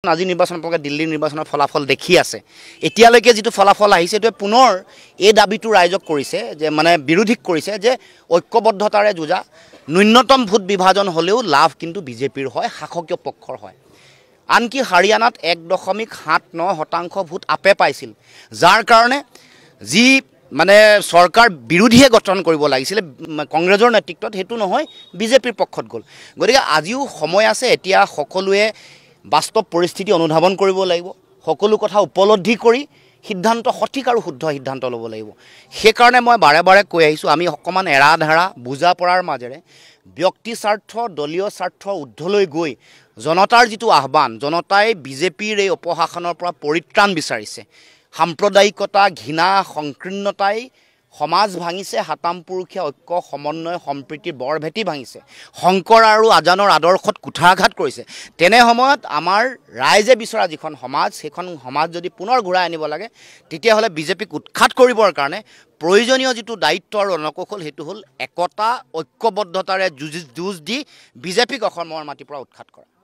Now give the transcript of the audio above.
আজি নিৰ্বাচন পকে দিল্লীৰ নিৰ্বাচনৰ ফলাফল দেখি আছে এতিয়ালৈকে যেটো ফলাফল আহিছে এটো পুনৰ এই দাবিটো ৰাইজক কৰিছে যে মানে বিৰোধীক কৰিছে যে ঐক্যবদ্ধতাৰে যুজা ন্যূনতম ভোট বিভাজন হলেও লাভ কিন্তু বিজেপিৰ হয় শাসকীয় পক্ষৰ হয় আনকি হাৰিয়ানাত 1.79% ভোট আপে পাইছিল যাৰ কাৰণে যি মানে সৰকাৰ বিৰোধীয়ে গঠন কৰিব লাগিছিল কংগ্ৰেছৰ নেতৃত্বত হেতু নহয় বিজেপিৰ পক্ষত গল গতিকে আজিও সময় আছে এতিয়া সকলোৱে বাস্তৱ পৰিস্থিতি অনুধাৱন কৰিব লাগিব সকলো কথা উপলব্ধি কৰি সিদ্ধান্ত সঠিক আৰু শুদ্ধ সিদ্ধান্ত ল'ব লাগিব সেই কাৰণে মই বাৰে বাৰে কৈ আহিছো আমি অকমান এৰা ধাৰা বুজা পৰাৰ মাজেৰে ব্যক্তি স্বাৰ্থ দলীয় স্বাৰ্থ উদ্ধলৈ গৈ জনতাৰ যেটো আহ্বান জনতাই বিজেপিৰ এই অপহাসনৰ পৰা পৰিত্ৰাণ বিচাৰিছে সাম্প্ৰদায়িকতা ঘৃণা সংকীৰ্ণতাই সমাজ ভাঙিছে হাতামপুৰুষীয়া ঐক্য সমন্বয় সম্প্ৰীতিৰ বৰ ভেটি ভাঙিছে শংকৰ আৰু আজানৰ আদৰ্শত কুঠাৰাঘাত কৰিছে তেনে সময়ত আমাৰ ৰাইজে বিচৰা যিখন সমাজ সেইখন সমাজ যদি পুনৰ ঘূৰাই আনিব লাগে তেতিয়া হলে বিজেপিক উৎখাত কৰিবৰ কাৰণে প্ৰয়োজনীয় যেটো দায়িত্ব আৰু অনকৌশল হেতু হল একতা ঐক্যবদ্ধতাৰে যুঁজ দি বিজেপিক অসমৰ মাটিৰ পৰা উৎখাত কৰা